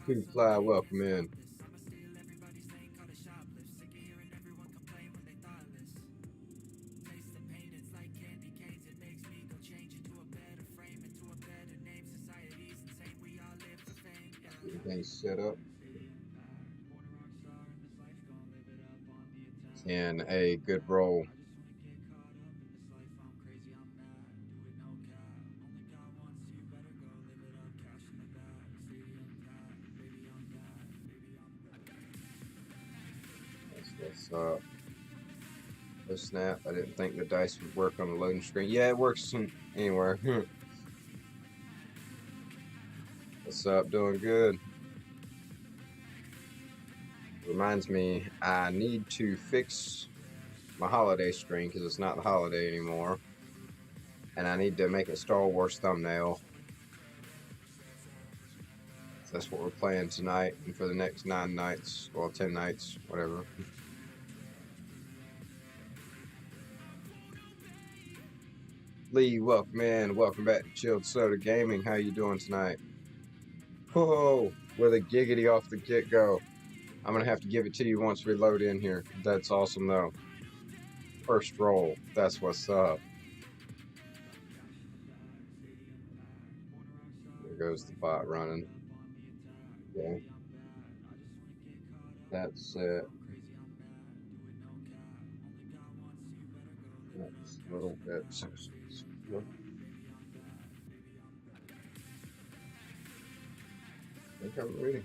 Two Fly, welcome in. Everything's set up. And a good roll. That's what's up. Oh snap, I didn't think the dice would work on the loading screen. Yeah, it works anywhere. What's up? Doing good. Reminds me, I need to fix my holiday screen because it's not the holiday anymore. And I need to make a Star Wars thumbnail. So that's what we're playing tonight and for the next 9 nights. Well, 10 nights, whatever. Lee, welcome in. Welcome back to Chilled Soda Gaming. How you doing tonight? Whoa, with a giggity off the get-go. I'm going to have to give it to you once we load in here. That's awesome, though. First roll. That's what's up. There goes the bot running. Okay. That's it. That's a little bit. I think I'm ready.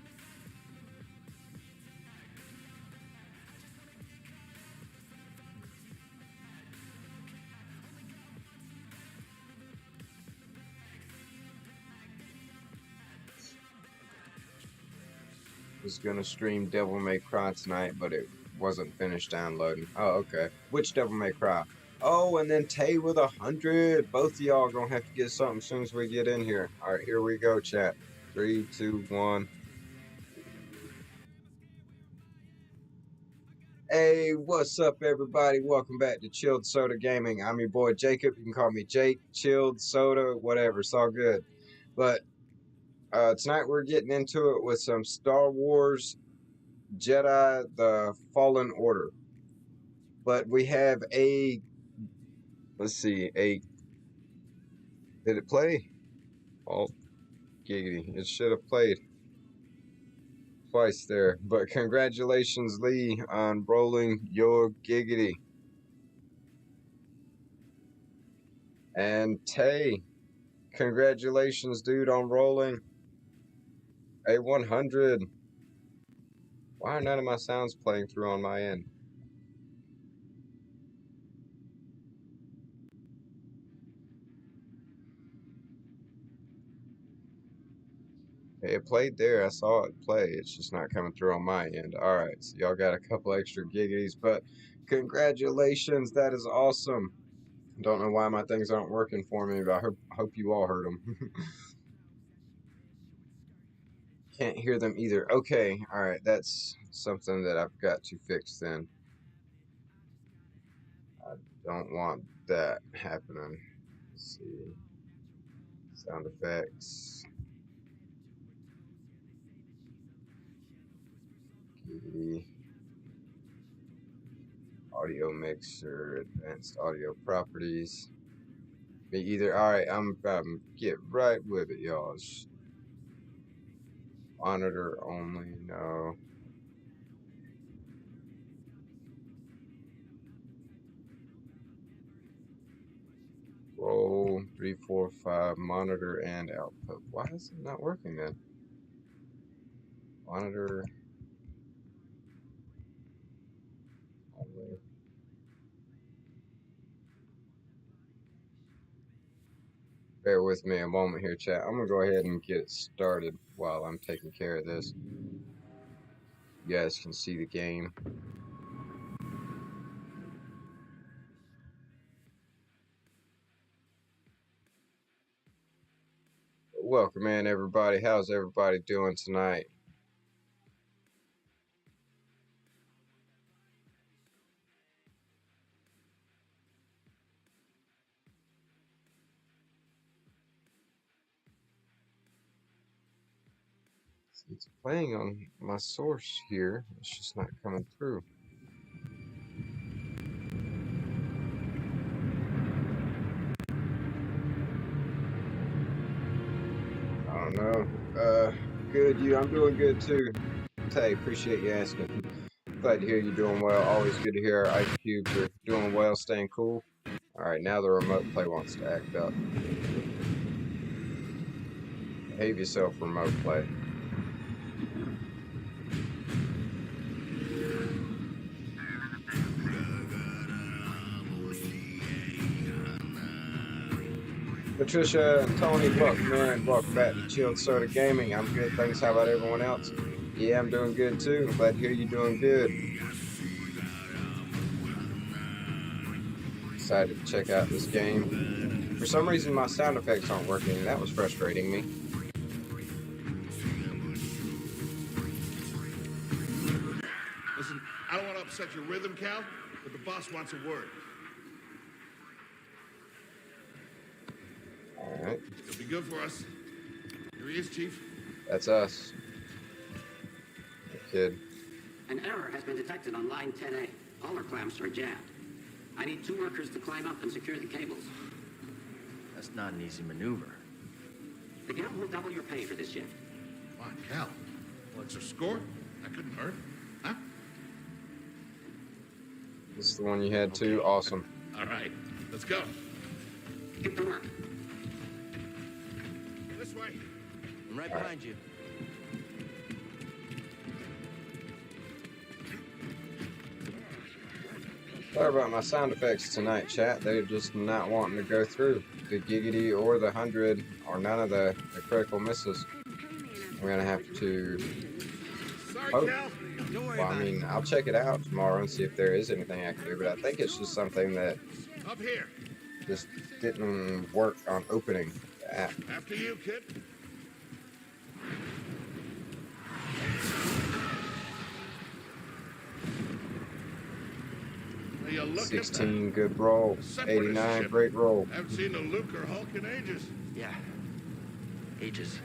Was gonna stream Devil May Cry tonight, but it wasn't finished downloading. Oh, okay. Which Devil May Cry? Oh, and then Tay with 100. Both of y'all gonna have to get something as soon as we get in here. All right, here we go, chat. 3, 2, 1. Hey, what's up, everybody? Welcome back to Chilled Soda Gaming. I'm your boy Jacob. You can call me Jake, Chilled Soda, whatever. It's all good. But tonight we're getting into it with some Star Wars Jedi: The Fallen Order. But we have a, let's see, did it play? Oh, giggity. It should have played twice there. But congratulations, Lee, on rolling your giggity. And Tay, congratulations, dude, on rolling a 100. Why are none of my sounds playing through on my end? It played there. I saw it play. It's just not coming through on my end. Alright, so y'all got a couple extra giggities, but congratulations. That is awesome. Don't know why my things aren't working for me, but I hope you all heard them. Can't hear them either. Okay, alright, that's something that I've got to fix then. I don't want that happening. Let's see. Sound effects. Giggity. Audio mixer, advanced audio properties. Me either. Alright, I'm about to get right with it, y'all. Monitor only, no. Roll 3, 4, 5, monitor and output. Why is it not working then? Monitor only. Bear with me a moment here, chat. I'm gonna go ahead and get it started while I'm taking care of this. You guys can see the game. Welcome in, everybody. How's everybody doing tonight? It's playing on my source here. It's just not coming through. I don't know. Good, you. I'm doing good too. Tay, appreciate you asking. Glad to hear you're doing well. Always good to hear our ice cubes are doing well, staying cool. Alright, now the remote play wants to act up. Behave yourself, remote play. Patricia and Tony, welcome in. Welcome back to Chilled Soda Gaming. I'm good, thanks. How about everyone else? Yeah, I'm doing good too. Glad to hear you're doing good. Excited to check out this game. For some reason, my sound effects aren't working. That was frustrating me. Listen, I don't want to upset your rhythm, Cal, but the boss wants a word. Alright. It'll be good for us. Here he is, Chief. That's us. The kid. An error has been detected on line 10A. All our clamps are jammed. I need 2 workers to climb up and secure the cables. That's not an easy maneuver. The guild will double your pay for this shift. Come on, Cal. What's your score? That couldn't hurt. Huh? This is the one you had too. Awesome. All right, let's go. Get to work. This way. I'm right behind you. Sorry about my sound effects tonight, chat. They're just not wanting to go through. The giggity or the 100 or none of the critical misses. We're gonna have to Sorry, hope. Cal. Don't worry Well, I about mean, I'll check it out tomorrow and see if there is anything I can do, but I think it's just something that Up here. just didn't work on opening the app. After you, kid. Are you looking? 16, good roll. 89, great roll. Haven't seen a Luke or Hulk in ages. Yeah. Ages.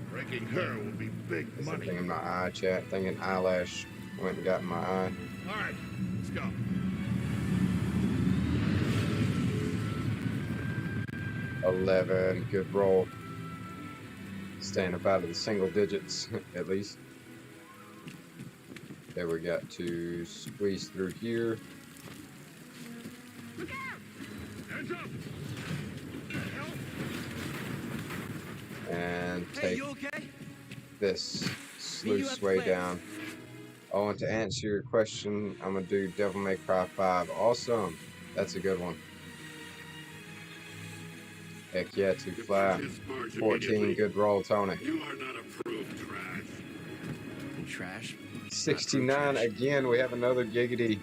Breaking her will be big There's money. something in my eye, chat. Thinking eyelash went and got in my eye. All right, let's go. 11, good roll. Staying up out of the single digits, at least. Okay, we got to squeeze through here. Look out! Hands up! And Hey, take you okay? this you sluice have way plans. down. Oh, and to answer your question, I'm gonna do Devil May Cry 5. Awesome. That's a good one. Heck yeah, to fly. 14, good roll, Tony. You are not approved trash. Trash. 69 again. We have another giggity,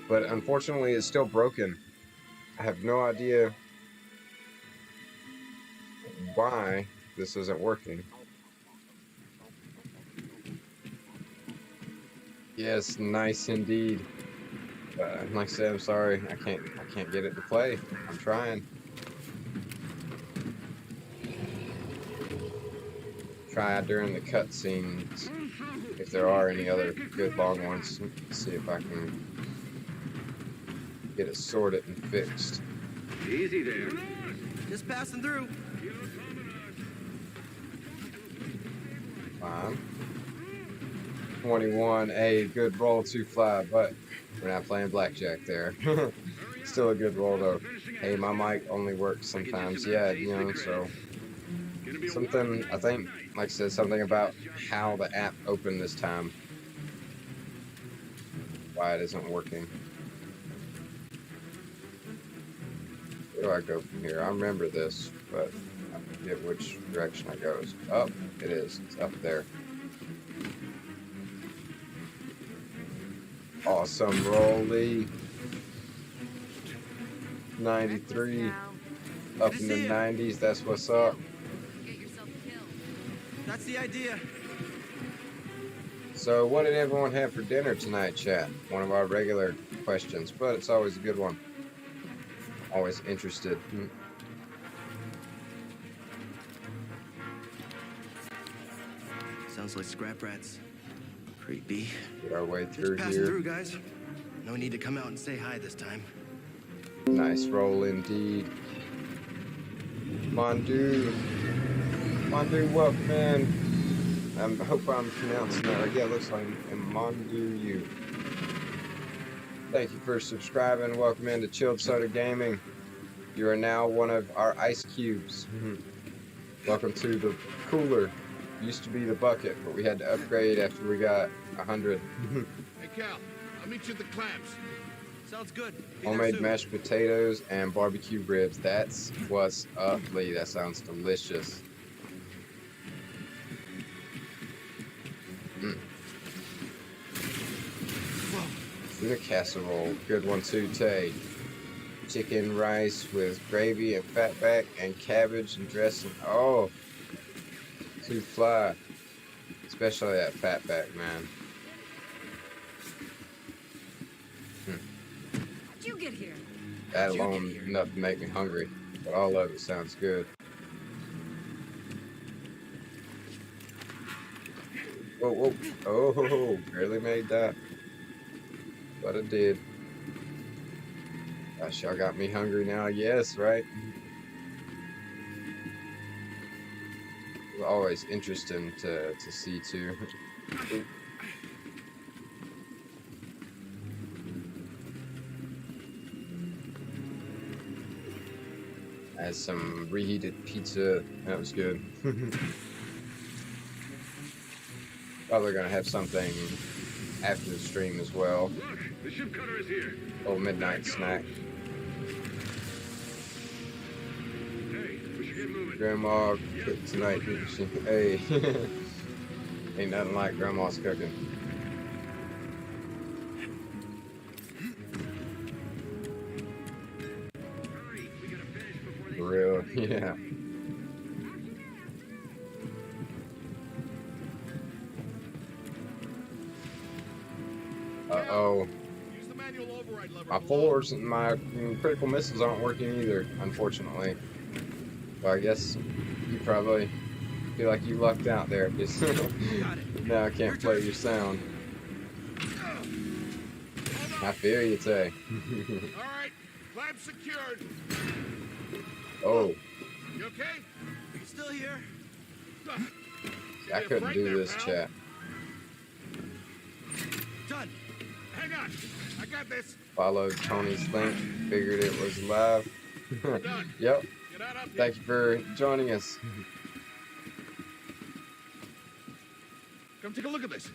but unfortunately, it's still broken. I have no idea why this isn't working. Yes, nice indeed. Like I said, I'm sorry. I can't get it to play. I'm trying. Try during the cutscenes if there are any other good long ones. See if I can get it sorted and fixed. Easy there. Just passing through. Fine. 21, a good roll to fly, but we're not playing blackjack there. Still a good roll though. Hey, my mic only works sometimes. Yeah, you know, so something, I think, like I said, something about how the app opened this time. Why it isn't working. Where do I go from here? I remember this, but I forget which direction I go. Up, it is. It's up there. Awesome rolly. 93. Up in the 90s. That's what's up. Get yourself killed. That's the idea. So, what did everyone have for dinner tonight, chat? One of our regular questions, but it's always a good one. Always interested. Sounds like scrap rats. Creepy. Get our way Just through passing here. through, guys. No need to come out and say hi this time. Nice roll indeed. Mondu. Mondu, welcome in. I hope I'm pronouncing that right. Yeah, it looks like Mondu you. Thank you for subscribing. Welcome into Chilled Soda Gaming. You are now one of our ice cubes. Welcome to the cooler. Used to be the bucket, but we had to upgrade after we got 100. Hey, Cal, I'll meet you at the clams. Sounds good. Be there Homemade soon. mashed potatoes and barbecue ribs. That's what's up, Lee. That sounds delicious. Tuna casserole. Good one too, Tay. Chicken rice with gravy and fatback and cabbage and dressing. Oh, too fly. Especially that fatback, man. How'd you get here? That How'd you alone get here? enough to make me hungry. But all of it sounds good. Whoa, whoa. Oh, barely made that. But I did. Gosh, y'all got me hungry now. Yes, right? It's always interesting to see, too. As some reheated pizza. That was good. Probably gonna have something after the stream as well. Look, the ship cutter is here. Oh, midnight snack. Hey, we should get moving. Grandma cooked tonight, didn't she? Hey. Ain't nothing like grandma's cooking. Hurry, we gotta finish before they For real, yeah. Uh-oh. use the manual override lever. My fours and my critical missiles aren't working either, unfortunately. Well, I guess you probably feel like you lucked out there, because Got it. now I can't play your sound. I feel you, Tay. All right, clamp secured. Oh, You okay? Still here. I couldn't do this, chat. Done. Hang on, I got this. Followed Tony's link, figured it was live. Done. Yep, Get out up here. thank you for joining us. Come take a look at this.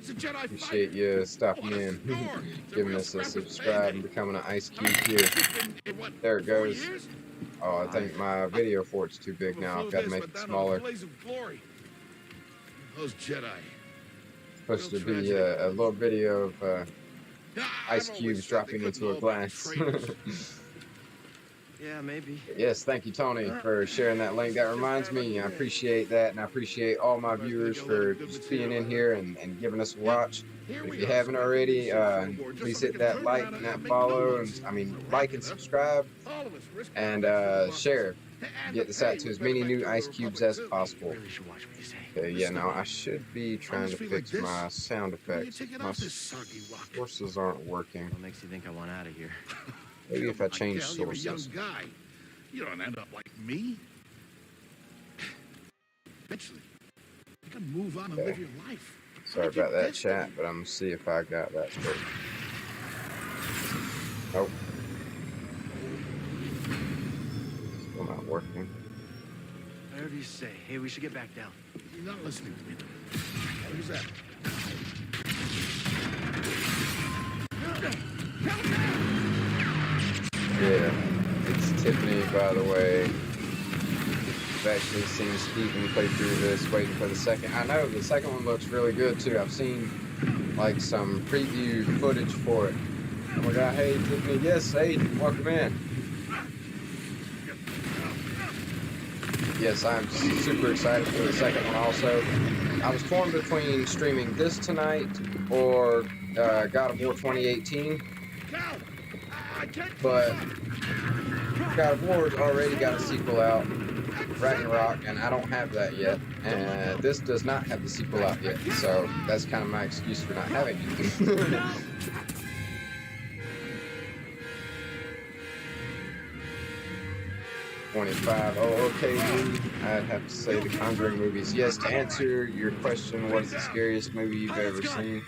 It's a Jedi Appreciate fighter. you stopping What a in, score. It's a giving real us a scrappy subscribe thing. and becoming an ice cube here. In what, There it 4 goes. years? Oh, I think my video for it's too big now. I've got to make it smaller. Blaze of glory. Those Jedi. Supposed to be a little video of ice I've cubes always said dropping they into couldn't a know about glass. traitors. Yeah, maybe. Yes, thank you, Tony, for sharing that link. That reminds me, I appreciate that, and I appreciate all my viewers for just being in here and giving us a watch. Here If we you are, haven't scrapping already, this overboard just please so hit we can that turn like around and that make follow, new and ones. I mean, We're like racking and up. subscribe, All of us risk and our backs for the share. bosses. And Get this out hey, to as we many better new back to ice the cubes Republic as too. possible. Really should watch what you say. Okay, yeah, no, I should be trying to feel like fix this. my sound Why are you effects. taking My off this soggy rock? sources aren't working. What makes you think I want out of here? Maybe if I Come on, change Cal, you're a young sources. guy. You don't end up like me. Eventually, you can move on and Okay. live your life. Sorry Why'd you about that, piss chat, me? but I'm gonna see if I got that straight. Nope. Still not working. Whatever you say. Hey, we should get back down. You're not listening to me. Who's that? Yeah, it's Tiffany, by the way. I've actually seen Steven play through this, waiting for the second. I know the second one looks really good too. I've seen like some preview footage for it. Oh my god, hey Tiffany, yes, hey, welcome in. yes, I'm super excited for the second one also. I was torn between streaming this tonight or God of War 2018, Cal! I can't close but up! God of War's already got a sequel out, Ragnarok, and I don't have that yet. And this does not have the sequel out yet, so that's kind of my excuse for not having it. 25. Oh, okay, dude. I'd have to say the Conjuring movies. Yes, to answer your question, what is the scariest movie you've ever seen?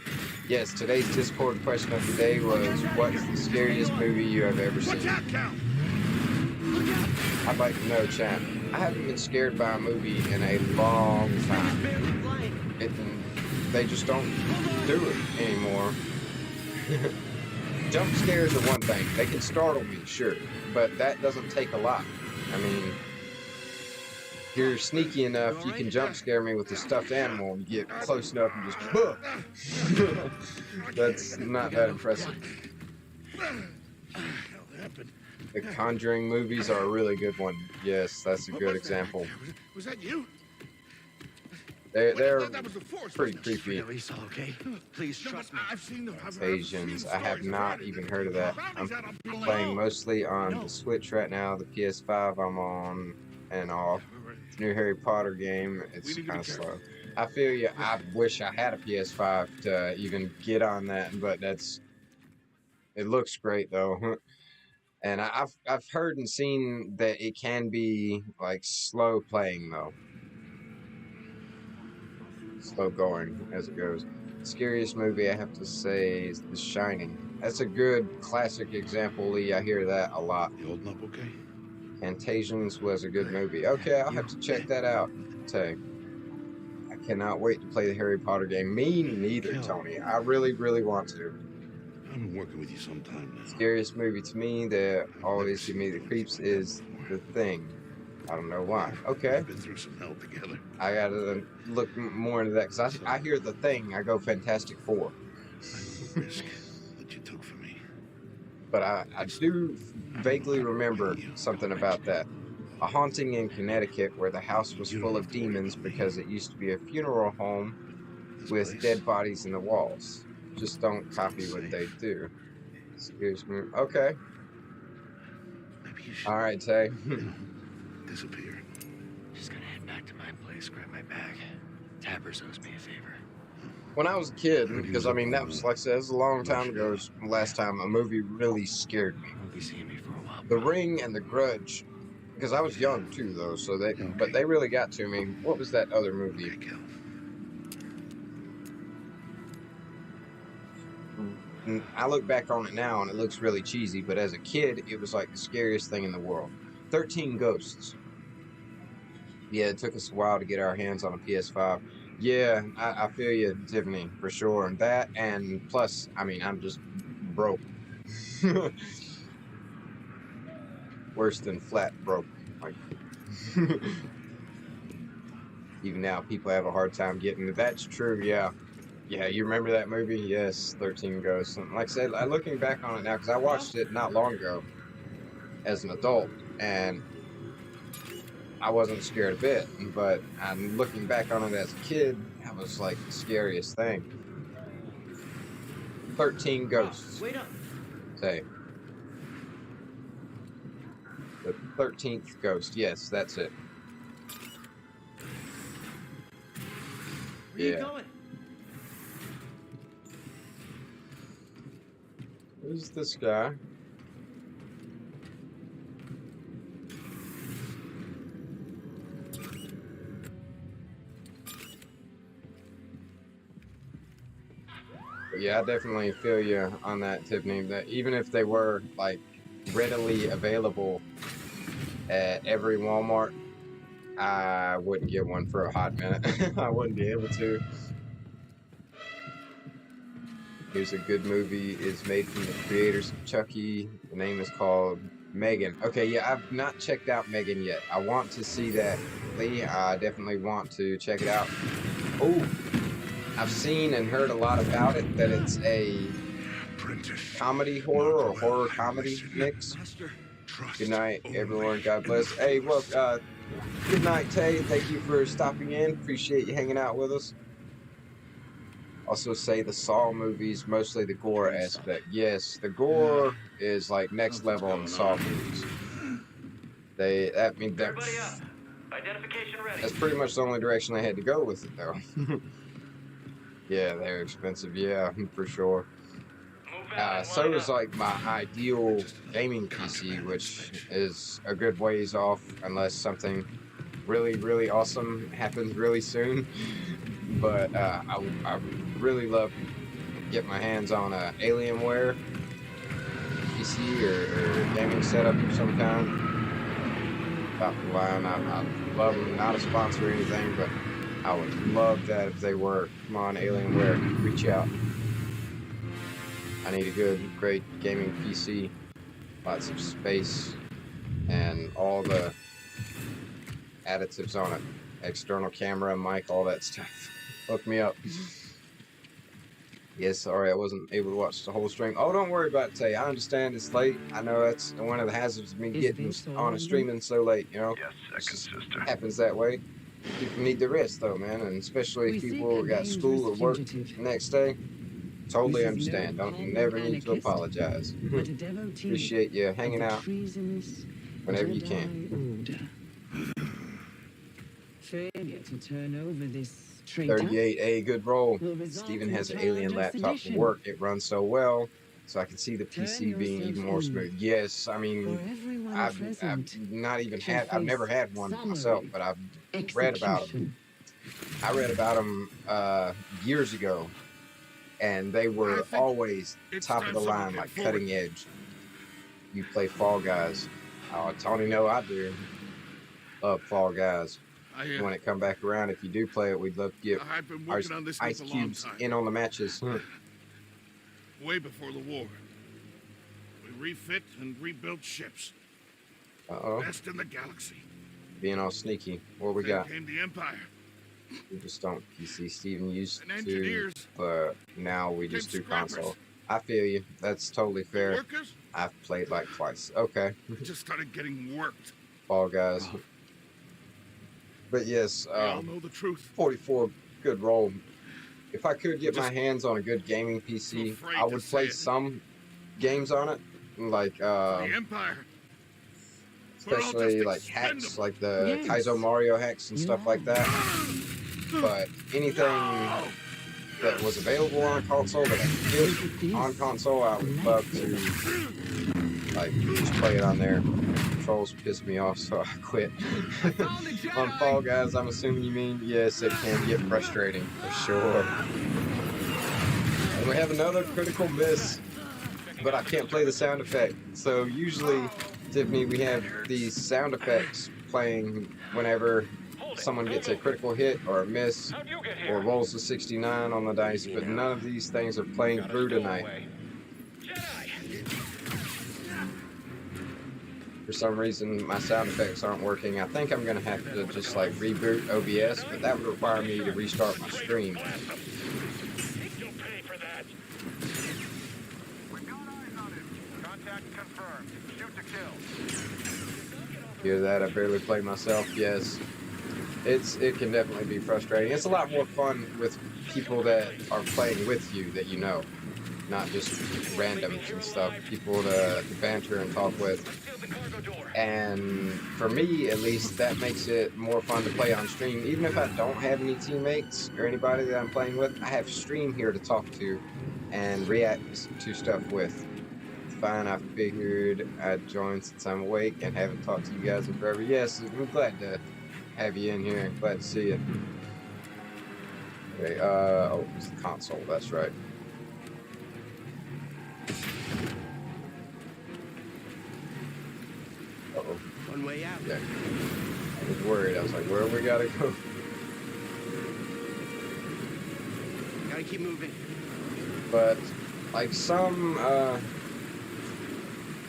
Yes, today's Discord question of the day was, what's the scariest movie you have ever Watch seen? out, Cal! I'd like to know, chat. I haven't been scared by a movie in a long time. They just don't do it anymore. Jump scares are one thing. They can startle me, sure, but that doesn't take a lot. I mean, if you're sneaky enough, you can jump scare me with a stuffed animal and get close enough and just buh. That's not that impressive. The Conjuring movies are a really good one. Yes, that's a good example. Was that you? They're That was the Force, pretty wasn't it? creepy. Release all okay? Please No, trust but me. I've seen them. I've Asians. seen I have stories not about it. even heard of that. I'm Bounties out on people playing like- mostly on the Switch right now. The PS5 I'm on and off. The new Harry Potter game, it's need to be kind of careful. slow. I feel you. I wish I had a PS5 to even get on that, but it looks great though. And I've heard and seen that it can be like slow playing though. Slow going as it goes. Scariest movie I have to say is The Shining. That's a good classic example, Lee. I hear that a lot. You holding up okay? Fantasians was a good movie. Okay, I'll have to check that out. Tay. I cannot wait to play the Harry Potter game. Me neither, Tony. I really, really want to. I've been working with you some time now. Scariest movie to me that always give me the creeps is The Thing. I don't know why. Okay. We've been through some hell together. I gotta look more into that because I hear The Thing, I go Fantastic Four. Risk that you took for me. But I do vaguely remember something about that. A haunting in Connecticut where the house was full of demons because it used to be a funeral home with dead bodies in the walls. Just don't copy what they do. Excuse me. Okay. Maybe you should, All right, Tay. disappear. Just gonna head back to my place, grab my bag. Tappers owes me a favor. When I was a kid, because I mean that was like I said, it was a long time ago. It was the last time a movie really scared me. Won't be seeing me for a while. The Ring and The Grudge, because I was young too though, so but they really got to me. What was that other movie? Okay, Cal. I look back on it now and it looks really cheesy, but as a kid, it was like the scariest thing in the world. 13 Ghosts. Yeah, it took us a while to get our hands on a PS5. Yeah, I feel you, Tiffany, for sure. And that, and plus, I mean, I'm just broke. Worse than flat broke. Like, even now, people have a hard time getting it. That's true, yeah. Yeah, you remember that movie? Yes, 13 Ghosts. And like I said, I'm looking back on it now because I watched it not long ago as an adult, and I wasn't scared a bit. But I'm looking back on it as a kid, that was like the scariest thing. 13 Ghosts. Wait up. Say. The 13th Ghost. Yes, that's it. Where you Yeah. going? Who's this guy? Yeah, I definitely feel you on that, Tiffany. That even if they were like readily available at every Walmart, I wouldn't get one for a hot minute. I wouldn't be able to. Here's a good movie. It's made from the creators of Chucky. The name is called Megan. Okay, yeah, I've not checked out Megan yet. I want to see that, Lee. I definitely want to check it out. Oh, I've seen and heard a lot about it, that it's a comedy horror or horror comedy mix. Good night, everyone. God bless. Hey, well, Good night, Tay. Thank you for stopping in. Appreciate you hanging out with us. Also say the Saw movies, mostly the gore aspect. Yes, the gore is like next level on the Saw movies. Everybody up. Identification ready. That's pretty much the only direction they had to go with it, though. Yeah, they're expensive. Yeah, for sure. So is like my ideal gaming PC, which is a good ways off unless something really, really awesome happens really soon. But I really love to get my hands on a Alienware PC or gaming setup of some kind. Top of the line. I love them. Not a sponsor or anything, but I would love that if they were. Come on, Alienware, reach out. I need a good, great gaming PC, lots of space, and all the additives on it. External camera, mic, all that stuff. Hook me up. Yes, sorry, I wasn't able to watch the whole stream. Oh, don't worry about it, Tay. I understand it's late. I know that's one of the hazards of me getting on a streaming so late, you know? Yes, second sister. Happens that way. People need the rest, though, man, and especially if people got school or work the next day. Totally understand. Don't never need to apologize. Appreciate you hanging out whenever you can. Failure to turn over this 38A, good roll. Steven has an alien laptop for work. It runs so well, so I can see the PC being even more smooth. Yes, I mean, I've never had one myself, but I've read about them. I read about them years ago. And they were always top of the line, like cutting edge. You play Fall Guys. Oh, Tony, no, I do. Love Fall Guys. When it come back around, if you do play it, we'd love to get our ice cubes in on the matches. Way before the war. We refit and rebuilt ships. Uh-oh. Best in the galaxy. Being all sneaky. What we got? Then came the Empire. We just don't PC. Steven used And to, engineers. but now we just do Scrappers. console. I feel you. That's totally fair. Workers? I've played like twice. Okay. Just started getting worked. Fall Guys. But yes, We all know the truth. 44, good roll. If I could get my hands on a good gaming PC, afraid I to would say play it. some games on it, like The Empire. We're all especially just like hacks, expendable. like the Yes. Kaizo Mario hacks and stuff like that. But anything that was available on console that I could get on console, I would love to like just play it on there. Controls piss me off, so I quit. On Fall Guys, I'm assuming you mean yes, it can get frustrating for sure. And we have another critical miss, but I can't play the sound effect. So usually, Tiffany, we have these sound effects playing whenever someone gets a critical hit or a miss or rolls a 69 on the dice, but none of these things are playing through tonight. For some reason, my sound effects aren't working. I think I'm going to have to just like reboot OBS, but that would require me to restart my stream. You'll pay for that. We've got eyes on him. Contact confirmed. Shoot to kill. Hear that? I barely play myself. Yes. It can definitely be frustrating. It's a lot more fun with people that are playing with you that you know, not just randoms and stuff. People to banter and talk with. And for me, at least, that makes it more fun to play on stream. Even if I don't have any teammates or anybody that I'm playing with, I have stream here to talk to and react to stuff with. Fine, I figured I'd join since I'm awake and haven't talked to you guys in forever. Yes, I'm glad to have you in here. Glad to see you. Okay, oh, it's the console, that's right. Uh-oh. One way out. Yeah. I was worried. I was like, where we gotta go? Gotta keep moving. But, like, some,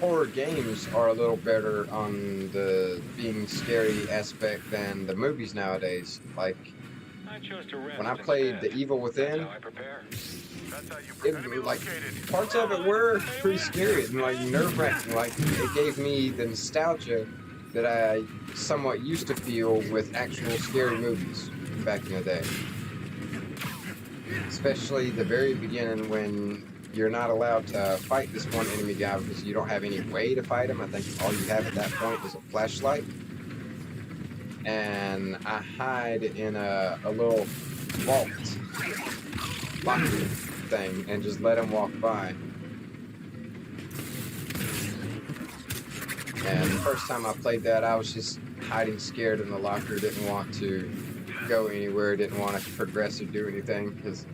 horror games are a little better on the being scary aspect than the movies nowadays. Like, when I played The Evil Within, parts of it were pretty scary and like nerve-wracking. Like, it gave me the nostalgia that I somewhat used to feel with actual scary movies back in the day. Especially the very beginning when you're not allowed to fight this one enemy guy because you don't have any way to fight him. I think all you have at that point is a flashlight. And I hide in a little vault locker thing and just let him walk by. And the first time I played that, I was just hiding scared in the locker, didn't want to go anywhere, didn't want to progress or do anything because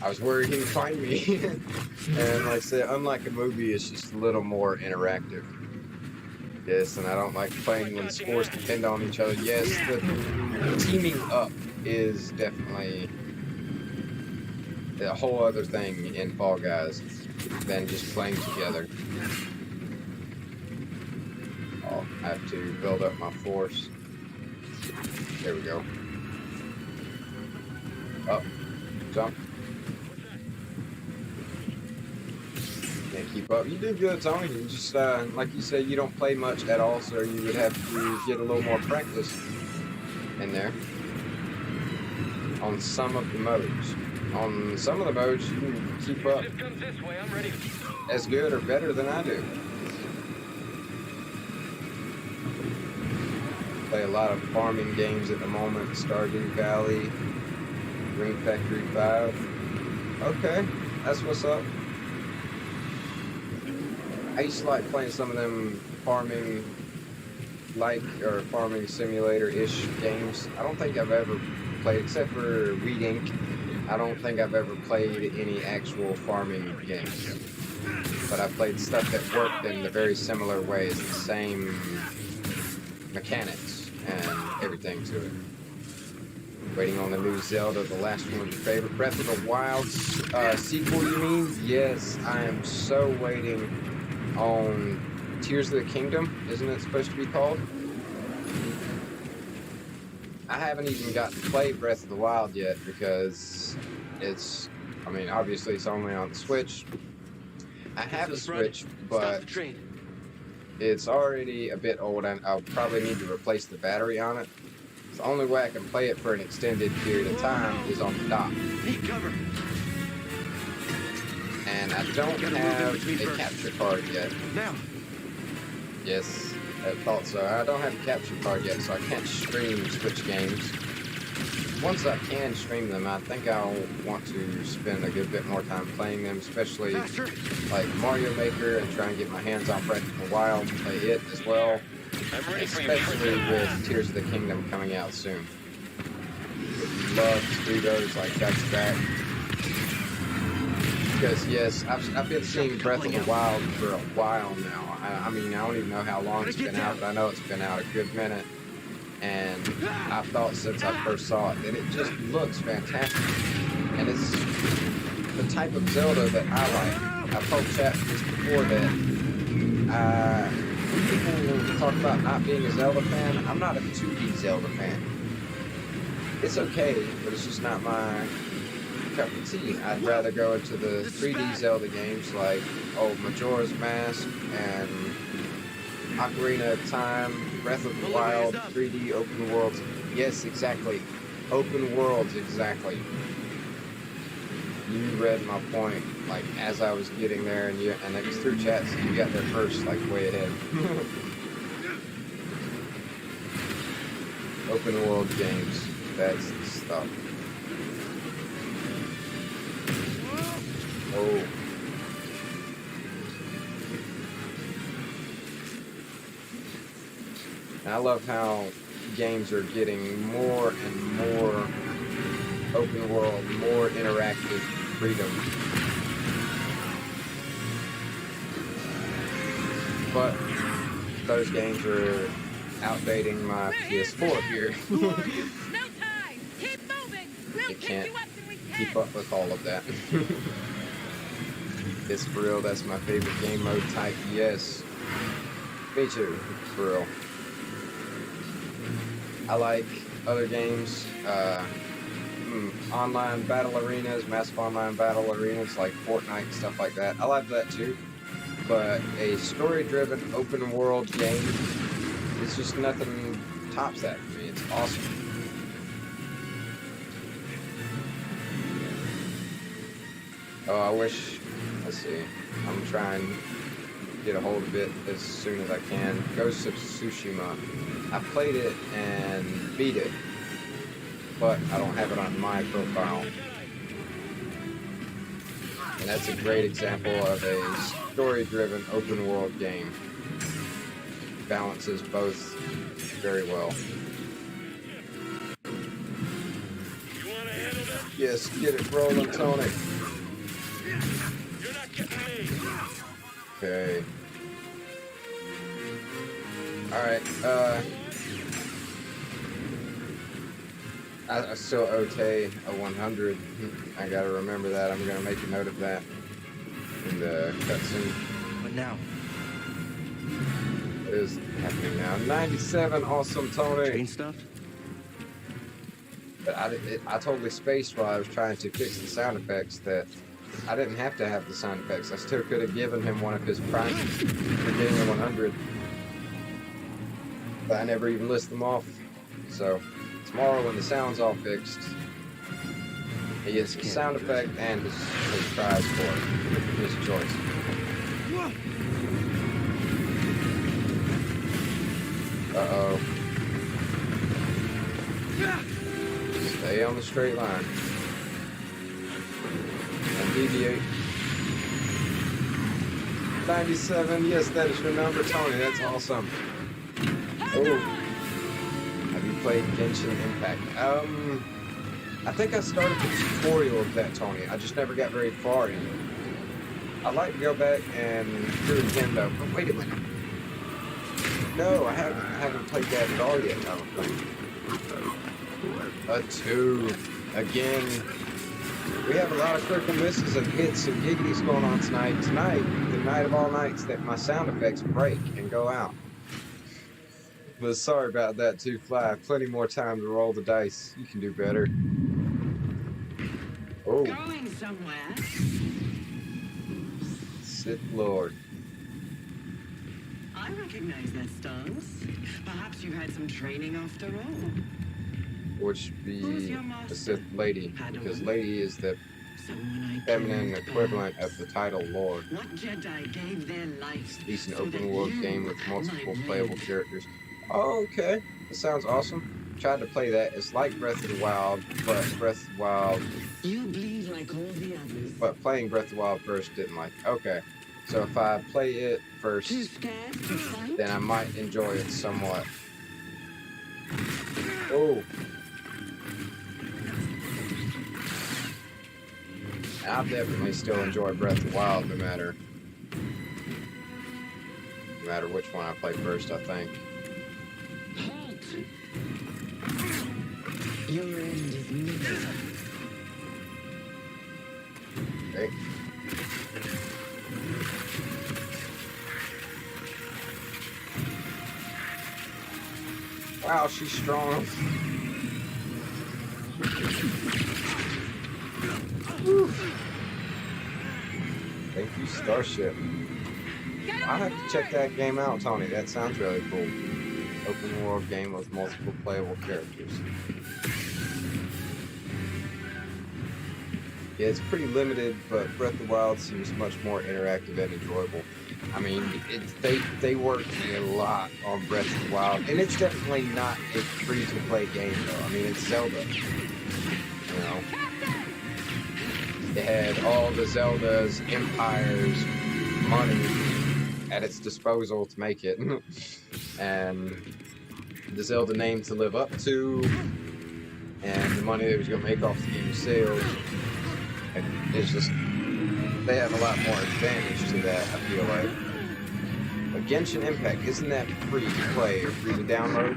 I was worried he would find me. And like I said, unlike a movie, it's just a little more interactive. Yes, and I don't like playing when scores depend on each other. Yes, the teaming up is definitely a whole other thing in Fall Guys than just playing together. I'll have to build up my force. There we go. Up. Jump. Can't keep up. You do good, Tony. You just, like you said, you don't play much at all, so you would have to get a little more practice in there. On some of the modes. On some of the modes, you can keep up as good or better than I do. Play a lot of farming games at the moment. Stardew Valley, Green Factory 5. Okay, that's what's up. I used to like playing some of them farming farming simulator-ish games. I don't think I've ever played, except for Weed Inc. I don't think I've ever played any actual farming games. But I played stuff that worked in the very similar ways, the same mechanics and everything to it. Waiting on the new Zelda, the last one was your favorite. Breath of the Wild sequel, you mean? Yes, I am so waiting on Tears of the Kingdom, isn't it supposed to be called? I haven't even got to play Breath of the Wild yet because it's, I mean, obviously it's only on the Switch. I have a Switch, but it's already a bit old and I'll probably need to replace the battery on it. The only way I can play it for an extended period of time is on the dock. And I don't have a capture card yet. Yes, I thought so. I don't have a capture card yet, so I can't stream Switch games. Once I can stream them, I think I'll want to spend a good bit more time playing them, especially like Mario Maker, and try and get my hands on Breath of the Wild and play it as well. Especially with Tears of the Kingdom coming out soon. Would love to do those like back to back. Because yes, I've been seeing Breath of the Wild for a while now. I mean, I don't even know how long it's been out, but I know it's been out a good minute. And I've thought since I first saw it that it just looks fantastic. And it's the type of Zelda that I like. I've told chat just before that people talk about not being a Zelda fan. I'm not a 2D Zelda fan. It's okay, but it's just not my cup of tea. I'd rather go into the 3D Zelda games like Majora's Mask and Ocarina of Time, Breath of the Wild, 3D open worlds. Yes, exactly. Open worlds, exactly. You read my point, like, as I was getting there, and it was through chat, so you got there first, like, way ahead. Open world games. That's the stuff. Oh. And I love how games are getting more and more open world, more interactive freedom. But those games are outdating my PS4 here. You can't keep up with all of that. It's for real, that's my favorite game mode type, yes. Me too, for real. I like other games, online battle arenas, massive online battle arenas like Fortnite and stuff like that. I like that too. But a story-driven open world game It's just nothing tops that for me. It's awesome. Oh, I wish. Let's see. I'm trying to get a hold of it as soon as I can. Ghost of Tsushima. I played it and beat it, but I don't have it on my profile. And that's a great example of a story-driven open-world game. Balances both very well. Yes, get it rolling, Tony. You're not getting me. Okay. Alright, I still owe Tay a 100. I gotta remember that. I'm gonna make a note of that in the cutscene. What now? What is happening now? 97, awesome, Tony. Chain stuff? But I totally spaced while I was trying to fix the sound effects that I didn't have to have the sound effects. I still could have given him one of his prizes for getting a 100. But I never even listed them off. So tomorrow when the sound's all fixed, he gets his sound effect and his prize for it. His choice. Uh-oh. Stay on the straight line. And deviate. 97, yes, that is your number, Tony. That's awesome. Oh. Have you played Genshin Impact? I think I started the tutorial of that, Tony. I just never got very far in it. I'd like to go back and do it again, though. But wait a minute. No, I haven't played that at all yet, I don't think. A 2. Again. We have a lot of critical misses and hits and giggities going on tonight. Tonight, the night of all nights that my sound effects break and go out. But sorry about that, too, Fly. Plenty more time to roll the dice. You can do better. Oh. Going somewhere. Sith Lord. I recognize that stance. Perhaps you had some training after all. Which would be Who's your the master? Sith Lady. Because Lady is the Someone I feminine cared equivalent about. of the title Lord. What Jedi gave their lives It's an so that open world you game with multiple might playable live? characters. Oh, okay. That sounds awesome. Tried to play that. It's like Breath of the Wild, but Breath of the Wild. You bleed like all the others. But playing Breath of the Wild first didn't like. Okay. So if I play it first, Too scared to fight? then I might enjoy it somewhat. Oh. I'll definitely still enjoy Breath of the Wild no matter which one I play first, I think. Halt! Your end is near. Okay. Wow, she's strong. Whew. Thank you, Starship. I'll have to check that game out, Tony. That sounds really cool. Open world game with multiple playable characters. Yeah, it's pretty limited, but Breath of the Wild seems much more interactive and enjoyable. I mean, they worked a lot on Breath of the Wild, and it's definitely not a free-to-play game, though. I mean, it's Zelda. You know? It had all the Zelda's, Empire's money at its disposal to make it. And the Zelda name to live up to, and the money they was going to make off the game sales. And it's just, they have a lot more advantage to that, I feel like. But Genshin Impact, isn't that free to play or free to download?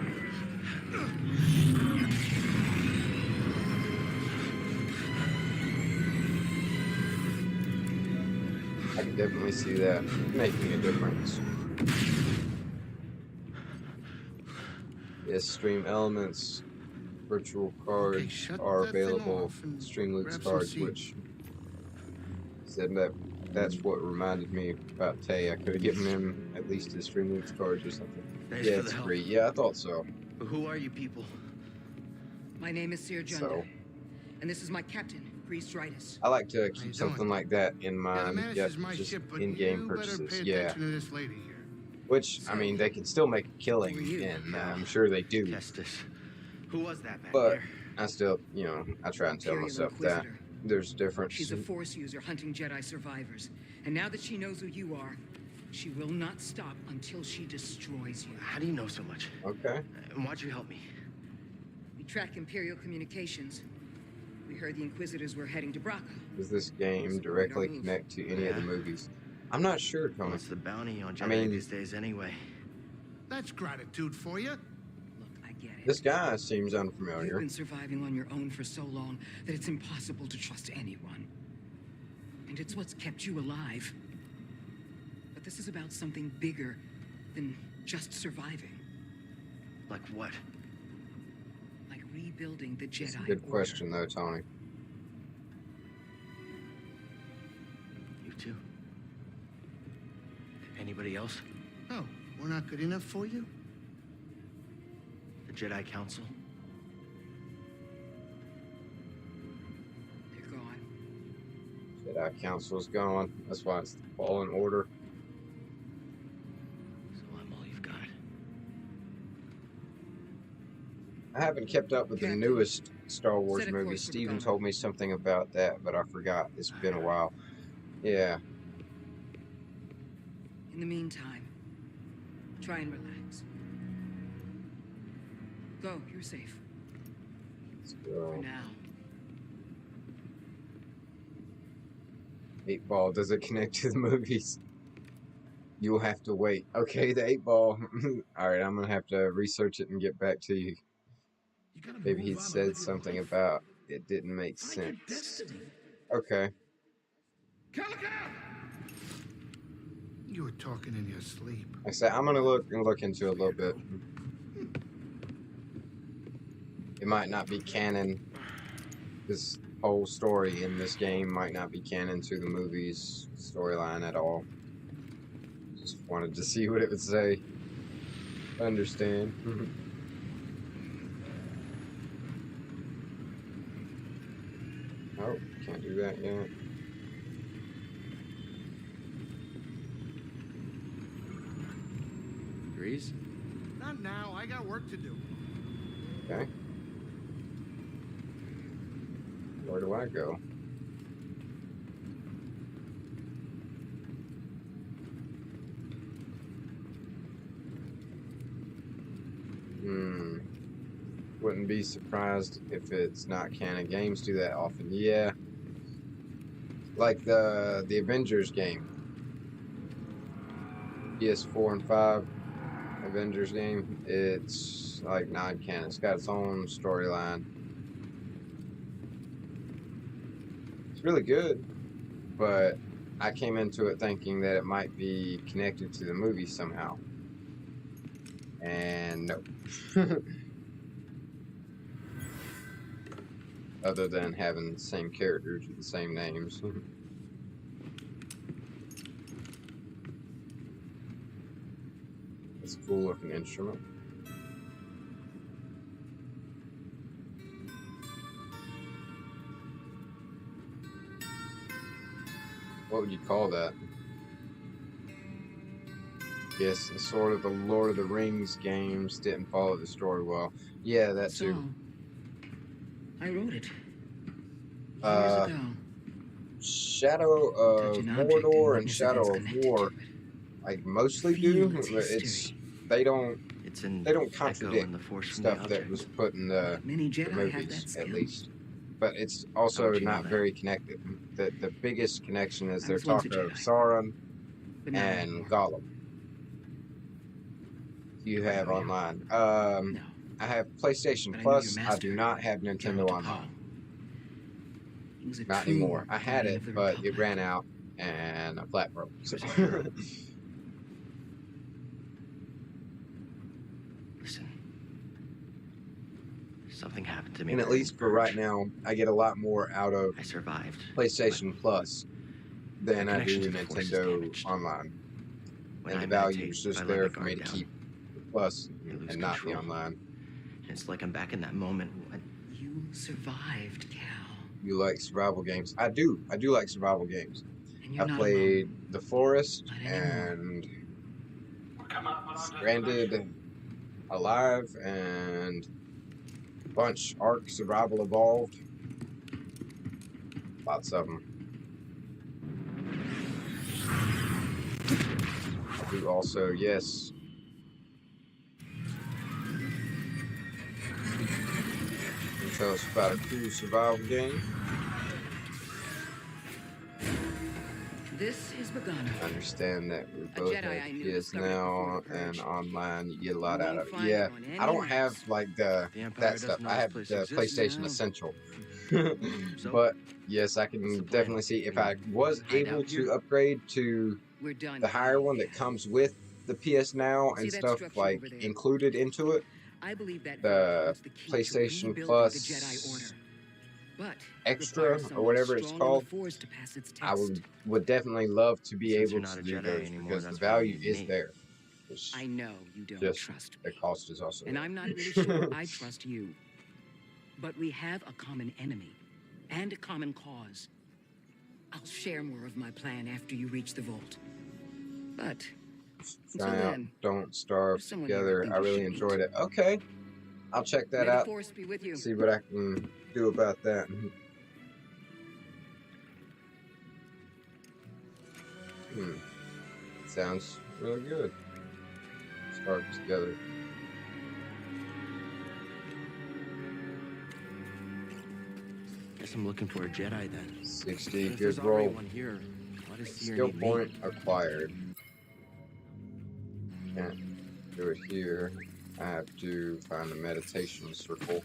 I can definitely see that making a difference. Yes, stream elements, virtual cards shut are that thing available. off and Stream Luke's grab some cards, seed. which said that that's what reminded me about Tay. I could have given him at least his stream links cards or something. Thanks Yeah, for it's the help. free. Yeah, I thought so. But who are you people? My name is C.S.G, So and this is my captain, Priest Ritus. I like to How you keep doing? something like that in Yeah, the mind. manager's Yep, my just ship, but in-game you better purchases. pay Yeah, attention to this lady here. which I mean, they can still make a killing, Who are you? and I'm sure they do. Kestis. Who was that back But there? I still, I try and tell Imperial myself that Inquisitor. there's a difference. She's a Force user hunting Jedi survivors. And now that she knows who you are, she will not stop until she destroys you. How do you know so much? Okay. And why'd you help me? We track Imperial communications. We heard the Inquisitors were heading to Braca. Does this game directly connect to any of the Yeah. movies? I'm not sure, Tony. What's the bounty on Jedi mean- these days anyway? That's gratitude for you. Look, I get it. This guy seems You've unfamiliar. been surviving on your own for so long that it's impossible to trust anyone. And it's what's kept you alive. But this is about something bigger than just surviving. Like what? Like rebuilding the Jedi That's a good Order. question, though, Tony. You too? Anybody else? Oh, we're not good enough for you? The Jedi Council? They're gone. Jedi Council's gone. That's why it's the Fallen Order. So I'm all you've got. I haven't kept up with the Captain, newest Star Wars set a movies. course for Steven Bacana. told me something about that, but I forgot. It's been a while. Yeah. In the meantime, try and relax. Go, you're safe. Let's For go. now. 8 Ball, does it connect to the movies? You'll have to wait. Okay, the 8 Ball. Alright, I'm gonna have to research it and get back to you. You gotta Maybe move he on and said live your something life. about it didn't make Find your sense. destiny. Okay. Calico! You were talking in your sleep. Like I said, I'm gonna look into it a little bit. It might not be canon. This whole story in this game might not be canon to the movie's storyline at all. Just wanted to see what it would say. Understand. Oh, can't do that yet. Grease? Not now. I got work to do. Okay. Where do I go? Wouldn't be surprised if it's not canon. Games do that often. Yeah. Like the Avengers game. PS4 and 5 Avengers game. It's like non-canon. It's got its own storyline. It's really good, but I came into it thinking that it might be connected to the movie somehow. And no. Other than having the same characters with the same names. It's a cool looking instrument. What would you call that? Yes, it's sort of the Lord of the Rings games didn't follow the story well. Yeah, that too. So, I wrote it. Uh, Years ago. Shadow of Touch an object Mordor and witness Shadow events of connected War, to it. like mostly Feel do. its But it's history. they don't It's an they don't echo contradict in the force from the stuff that object. was put in the Many Jedi have that movies, skill. at least. But it's How also would you know not that? very connected. The biggest connection is I their was once talk a of Jedi. Sauron But not and anymore. Gollum. You have Oh, yeah. online. No. I have PlayStation But I knew Plus. your I master, do not have Nintendo General T'Pol. Online. He was a Not true anymore. I had guardian it, of the but it Republic. ran out and a flat broke. So. Listen. Something happened to me. And at during least for right Purge. now, I get a lot more out of I survived. PlayStation Plus than My I do connection to the Force is Nintendo damaged. Online. When And I the value meditate, is just I let there my for me guard to down. keep the Plus I lose and not the control. online. It's like I'm back in that moment when You survived, Cal. You like survival games? I do. I do like survival games. And you're I not played alone. The Forest Not anymore. and Stranded, Alive, and a bunch. Ark Survival Evolved. Lots of them. I do also, yes. Can you tell us about a cool survival game? This is Begana. I understand that we A both Jedi have I knew PS discovered it before Now the and Purge. online. You get a lot You out won't of it. find Yeah, it on I any don't have maps. like the Empire that stuff. doesn't know I this have place the exists. PlayStation No. Essential. So, But yes, I what's the can plan? definitely see if I was Hide able out here? to upgrade to We're done. the higher one that comes with the PS Now See and that stuff structure like over there? included into it. I believe that vault The holds the key to PlayStation rebuilding the Jedi Plus Order. But Extra requires or someone whatever it's strong in the called, Force to pass its I test. would definitely love to be Since able you're not to a do Jedi those anymore, because the that's why you value need is me. there. It's I know you don't just trust the me. cost is also And there. I'm not really sure I trust you. But we have a common enemy and a common cause. I'll share more of my plan after you reach the vault. But until Try out then, Don't Starve there's someone here I Together. think I you really should enjoyed meet. it. Okay, I'll check that May the out. Force be with you. See what I can do about that. Sounds really good. Start together. Guess I'm looking for a Jedi then. 60, If there's good already roll. one here, why does Seer Skill need me? point acquired. Can't do it here. I have to find the meditation circle.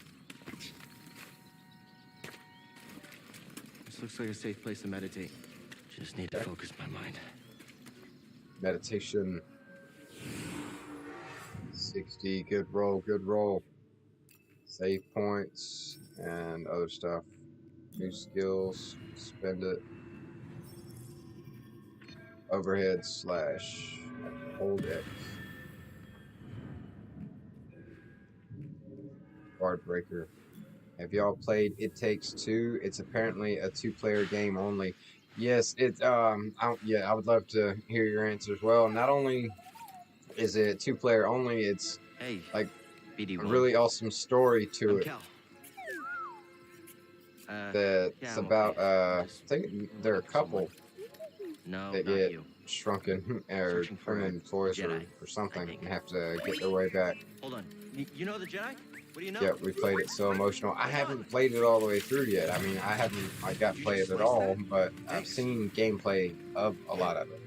This looks like a safe place to meditate. Just need to focus my mind. Meditation. 60, good roll, good roll. Save points and other stuff. New skills, spend it. Overhead slash hold X. Guard breaker. Have y'all played It Takes Two? It's apparently a 2-player game only. Yes, I would love to hear your answer as well. Not only is it 2-player only, it's Hey, like Pt.1. a really awesome story to I'm it. Cal. That's Yeah, I'm about okay. I think they're a couple No, that not get you. shrunken or Searching for turned a into toys Jedi, or something I think. and have to get their way back. Hold on. You know the Jedi? What do you know? Yeah, we played it so emotional. I haven't played it all the way through yet. I mean, I haven't got to Did you play just it at slice all, that? but I've Thanks. seen gameplay of a lot of it.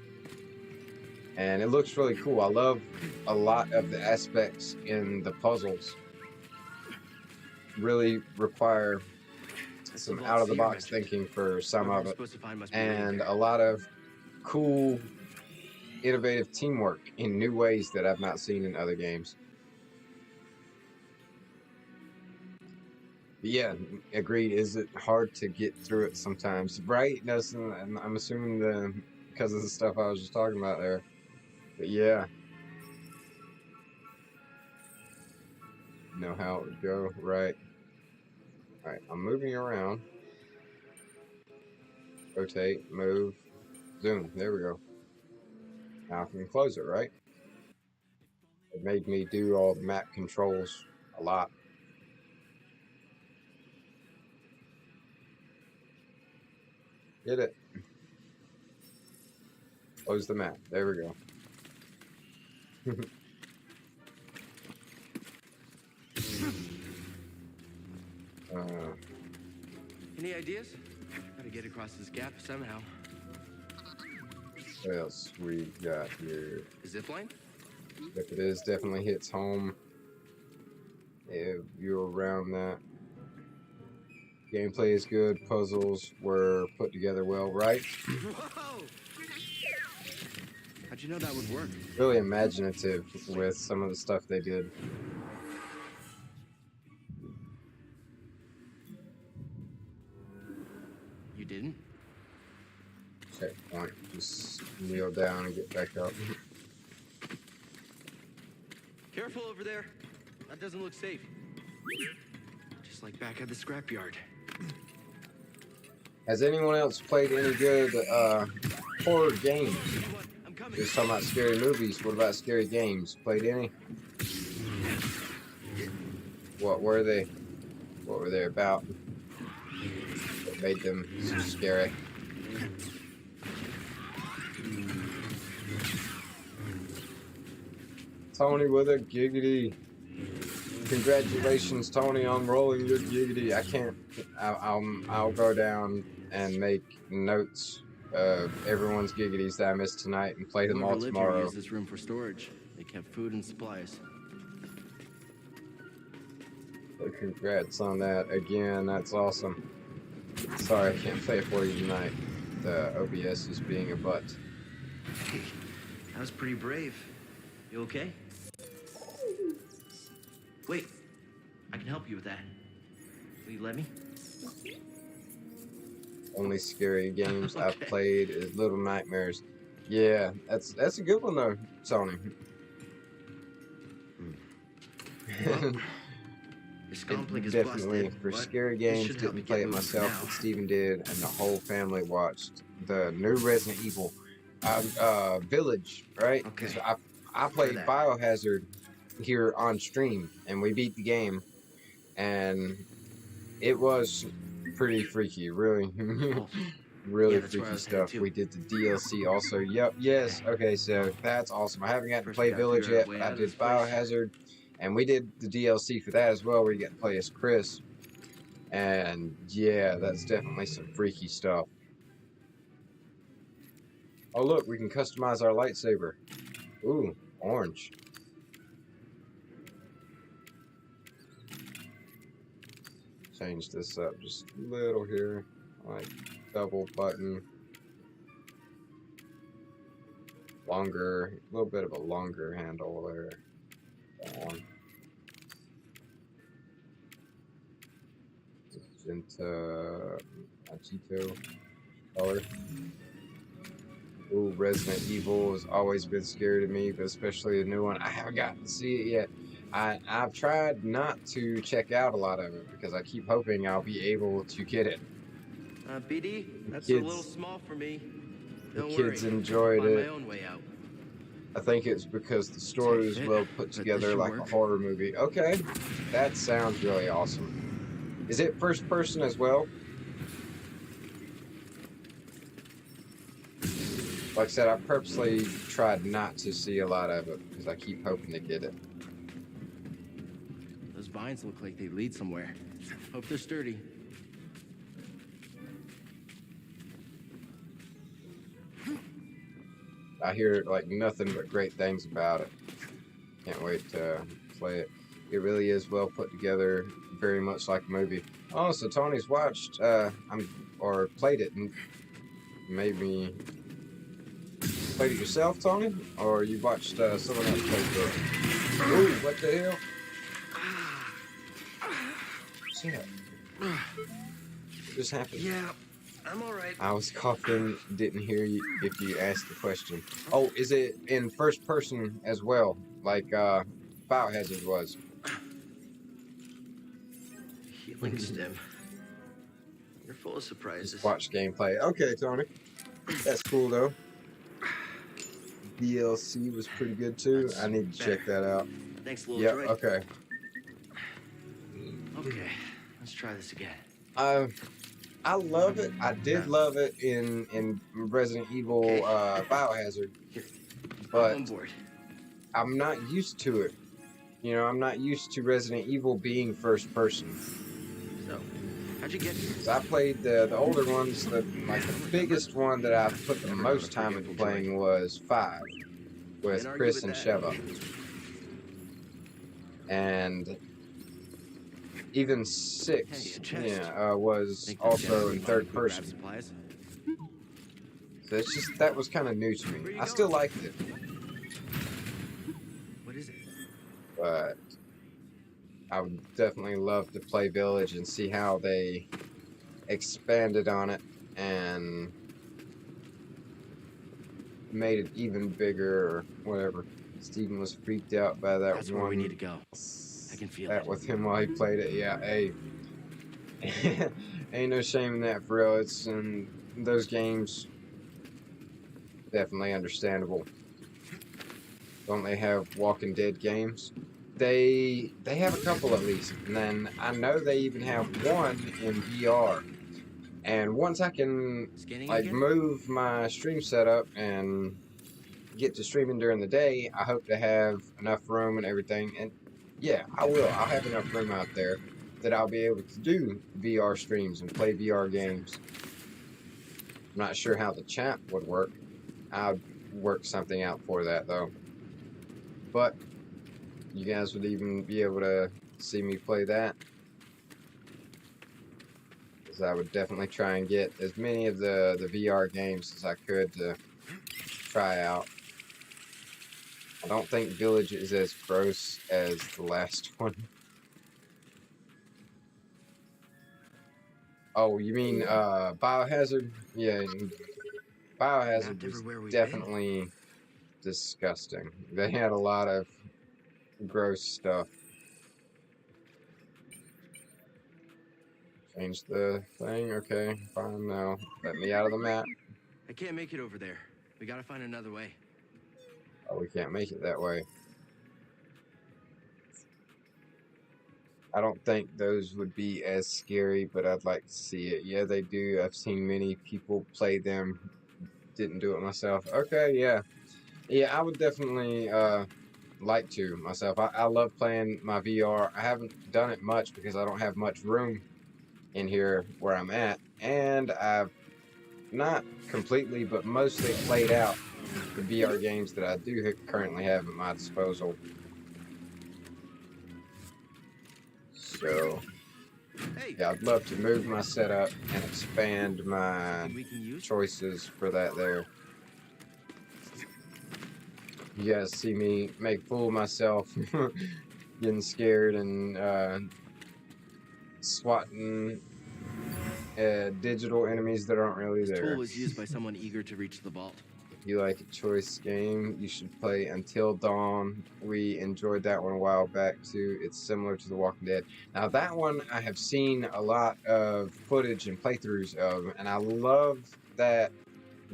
And it looks really cool. I love a lot of the aspects in the puzzles. Really require That's some the vault out-of-the-box Seer mentioned. thinking for some Whoever of we're it. supposed to find must be waiting And here. a lot of cool, innovative teamwork in new ways that I've not seen in other games. But yeah, agreed. Is it hard to get through it sometimes? Right? And I'm assuming because of the stuff I was just talking about there. But yeah. Know how it would go. Right. Alright, I'm moving around. Rotate, move, zoom. There we go. Now I can close it, right? It made me do all the map controls a lot. Did it. Close the map. There we go. Any ideas? Gotta get across this gap somehow. What else we got here? Zip line? If it is, definitely hits home. If you're around that. Gameplay is good. Puzzles were put together well, right? Whoa! How'd you know that would work? Really imaginative with some of the stuff they did. You didn't? Checkpoint. Just kneel down and get back up. Careful over there. That doesn't look safe. Just like back at the scrapyard. Has anyone else played any good horror games? Come on, I'm coming. Just talking about scary movies. What about scary games? Played any? What were they? What were they about? What made them so scary? Tony with a giggity. Congratulations, Tony, on rolling your giggity. I can't. I'll go down and make notes of everyone's giggities that I missed tonight and play them Whoever all lived here tomorrow. used this room for storage. They kept food and supplies. So congrats on that. Again, that's awesome. Sorry I can't play it for you tonight. The OBS is being a butt. Hey, that was pretty brave. You okay? Wait, I can help you with that. Will you let me? Only scary games I've Okay. played is Little Nightmares. Yeah, that's a good one though, Tony. Well, this complex is Definitely busted, for but scary this games. should help you Didn't play get it moving myself, now. but Steven did, and the whole family watched the new Resident Evil Village. Right? 'Cause Okay. I played that. Biohazard here on stream, and we beat the game, and it was pretty freaky. Really, Oh, really yeah, that's where I freaky was headed stuff. too. We did the DLC also. Yep. Yes. Okay. So that's awesome. I haven't gotten to First, play we gotta Village figure out yet, a way but I out of did this place. Biohazard. And we did the DLC for that as well, where you get to play as Chris. And yeah, that's definitely some freaky stuff. Oh look, we can customize our lightsaber. Ooh, orange. Change this up just a little here. Like double button. Longer, a little bit of a longer handle there. That one. Into Agito color. Ooh, Resident Evil has always been scary to me, but especially the new one. I haven't gotten to see it yet. I've tried not to check out a lot of it because I keep hoping I'll be able to get it. BD, that's kids- a little small for me. The Don't kids worry. enjoyed I'll find it. my own way out. I think it's because the story was Tight fit, well put but this together should like a work. horror movie. Okay, that sounds really awesome. Is it first person as well? Like I said, I purposely tried not to see a lot of it because I keep hoping to get it. Those vines look like they lead somewhere. Hope they're sturdy. I hear like nothing but great things about it. Can't wait to play it. It really is well put together, very much like a movie. Oh, so Tony's watched, or played it and maybe played it yourself, Tony, or you watched someone else play through it. Ooh, what the hell? Shit. What just happened? Yeah, I'm all right. I was coughing, didn't hear you if you asked the question. Oh, is it in first person as well, like Biohazard was? Healing stem. You're full of surprises. Just watch gameplay. Okay, Tony. That's cool though. DLC was pretty good too. I need to check that out. Thanks, little Yep, droid. okay. Okay, let's try this again. I love it. I did love it in Resident Evil Biohazard, Here, but on board. I'm not used to it. You know, I'm not used to Resident Evil being first person. So, how'd you get here? 'Cause I played the older ones. The biggest one that I put the most time into playing was 5 with Can't argue Chris with and that. Sheva, and even 6, Hey, a chest. yeah, was Think the also Jedi in might third go grab person. supplies? So it's just that was kind of new to Where me. you I still going? liked it, What is it? but I would definitely love to play Village and see how they expanded on it and made it even bigger or whatever. Steven was freaked out by that That's where we one need to go. I can feel that it. with him while he played it. Yeah, hey, ain't no shame in that for real. It's in those games, definitely understandable. Don't they have Walking Dead games? They have a couple at least, and then I know they even have one in VR. And once I can Scanning like again? move my stream setup and get to streaming during the day, I hope to have enough room and everything. And yeah, I will. I'll have enough room out there that I'll be able to do VR streams and play VR games. I'm not sure how the chat would work. I'd work something out for that though. But you guys would even be able to see me play that. Because I would definitely try and get as many of the VR games as I could to try out. I don't think Village is as gross as the last one. Oh, you mean Biohazard? Yeah, Biohazard Mapped was everywhere we've definitely disgusting. They had a lot of gross stuff. Change the thing? Okay, fine now. Let me out of the map. I can't make it over there. We gotta find another way. Oh, we can't make it that way. I don't think those would be as scary, but I'd like to see it. Yeah, they do. I've seen many people play them. Didn't do it myself. Okay, yeah. Yeah, I would definitely like to myself. I love playing my VR. I haven't done it much because I don't have much room in here where I'm at. And I've not completely, but mostly played out the VR games that I do currently have at my disposal. So, Hey, yeah, I'd love to move my setup and expand my something we can use? choices for that there. You guys see me make a fool of myself, getting scared and swatting digital enemies that aren't really This there. tool was used by someone eager to reach the vault. If you like a choice game, you should play Until Dawn. We enjoyed that one a while back too. It's similar to The Walking Dead. Now that one I have seen a lot of footage and playthroughs of, and I love that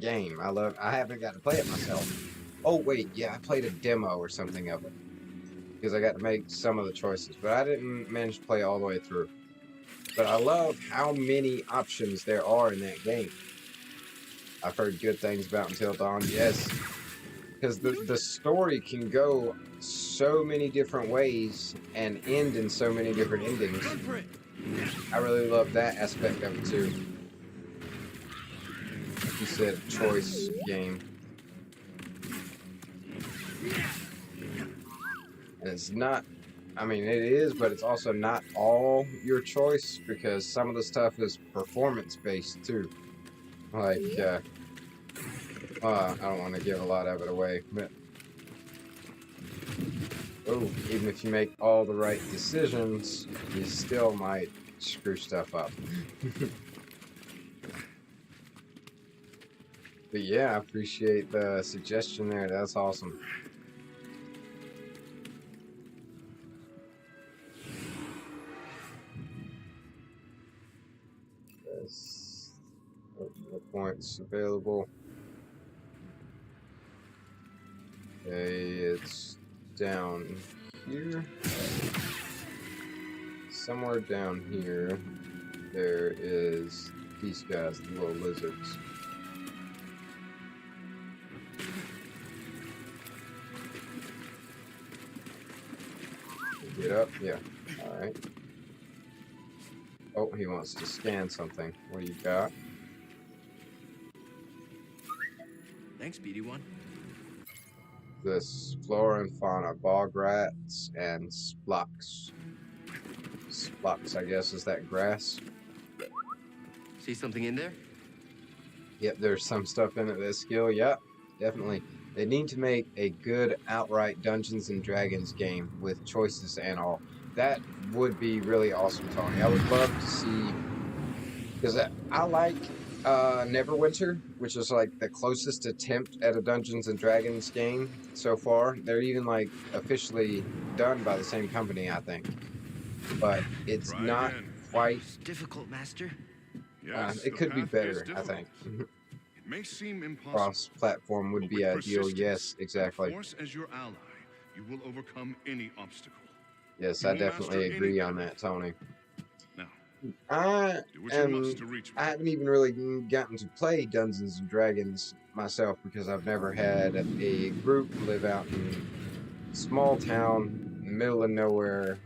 game. I haven't got to play it myself. Oh wait, yeah, I played a demo or something of it. Because I got to make some of the choices, but I didn't manage to play all the way through. But I love how many options there are in that game. I've heard good things about Until Dawn, yes. Because the story can go so many different ways and end in so many different endings. I really love that aspect of it too. Like you said, choice game. And it's not, I mean, it is, but it's also not all your choice because some of the stuff is performance-based too. Like, I don't want to give a lot of it away, but oh, even if you make all the right decisions, you still might screw stuff up. But yeah, I appreciate the suggestion there. That's awesome. Yes. The points available. Okay, it's down here. Somewhere down here, there is these guys, the little lizards. Get up? Yeah. Alright. Oh, he wants to scan something. What do you got? Thanks, Pt.1. This flora and fauna, bog rats and splocks. Splocks, I guess, is that grass? See something in there? Yep, there's some stuff in it that's skill. Yep, definitely. They need to make a good outright Dungeons and Dragons game with choices and all. That would be really awesome, Tony. I would love to see, because I like Neverwinter, which is like the closest attempt at a Dungeons and Dragons game so far. They're even like officially done by the same company, I think, but it's Try not again. quite. It's difficult, Master. Yes, It the could be path is better, I difficult. think. It may seem impossible. Cross-platform would but be with ideal. persistence Yes, and exactly. force as your ally, you will overcome any obstacle. Yes, You I will definitely master any agree on path. that, Tony. Now, I do what you must am. to reach me. I haven't even really gotten to play Dungeons and Dragons myself because I've never had a group live out in small town, middle of nowhere.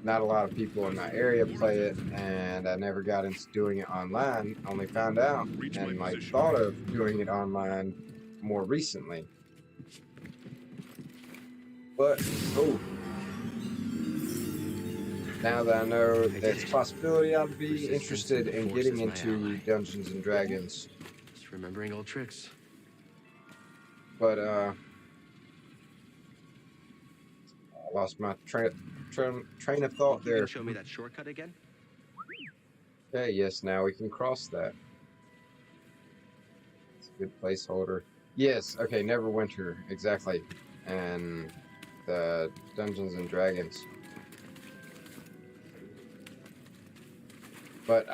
Not a lot of people in my area play it, and I never got into doing it online. Only found out Reach my and like position. thought of doing it online more recently. But oh, now that I know that's a possibility, I'd be Persistence interested and in force getting is my into ally. Dungeons and Dragons. Just remembering old tricks. But I lost my train of thought Think you there. can show me that shortcut again? Okay, yes, now we can cross that. It's a good placeholder. Yes, okay, Neverwinter, exactly. And the Dungeons and Dragons. But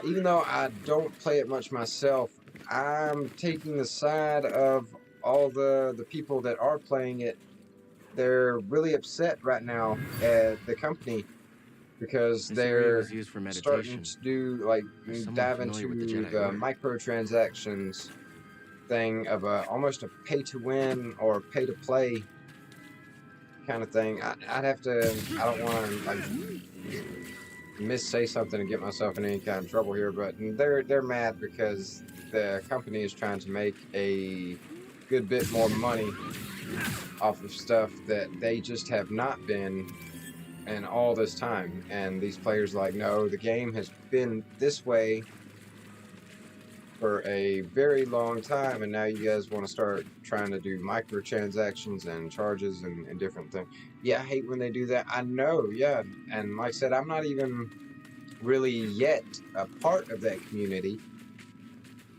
even though I don't play it much myself, I'm taking the side of all the people that are playing it. They're really upset right now at the company because I see where it they're was used for starting meditation. to do like There's someone dive familiar with the into Jedi the Order. microtransactions thing of almost a pay to win or pay to play kind of thing. I'd have to. I don't want to like missay something and get myself in any kind of trouble here, but they're mad because the company is trying to make a good bit more money off of stuff that they just have not been in all this time. And these players are like, no, the game has been this way for a very long time, and now you guys want to start trying to do microtransactions and charges and different things. Yeah, I hate when they do that. I know, yeah. And like I said, I'm not even really yet a part of that community,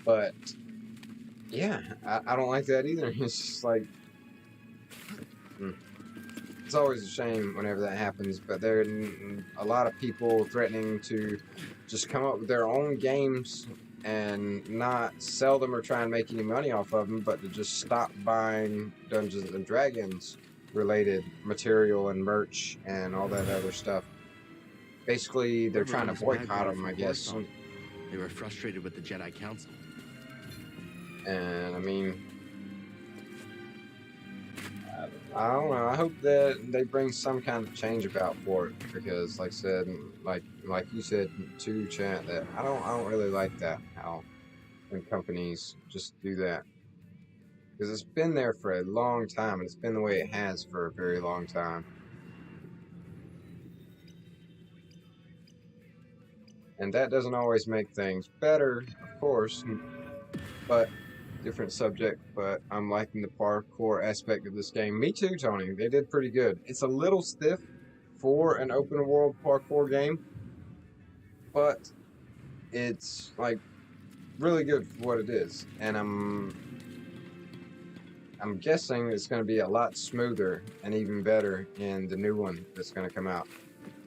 but yeah, I don't like that either. It's just like, it's always a shame whenever that happens, but there are a lot of people threatening to just come up with their own games and not sell them or try and make any money off of them, but to just stop buying Dungeons and Dragons related material and merch and all that other stuff. Basically, they're trying to Everyone was boycott migrating them, I from guess. Coruscant. They were frustrated with the Jedi Council. And I mean, I don't know. I hope that they bring some kind of change about for it because, like I said, like you said to chat, that I don't really like that how when companies just do that because it's been there for a long time and it's been the way it has for a very long time. And that doesn't always make things better, of course, but different subject. But I'm liking the parkour aspect of this game. Me too, Tony. They did pretty good. It's a little stiff for an open world parkour game, but it's like really good for what it is. And I'm guessing it's going to be a lot smoother and even better in the new one that's going to come out.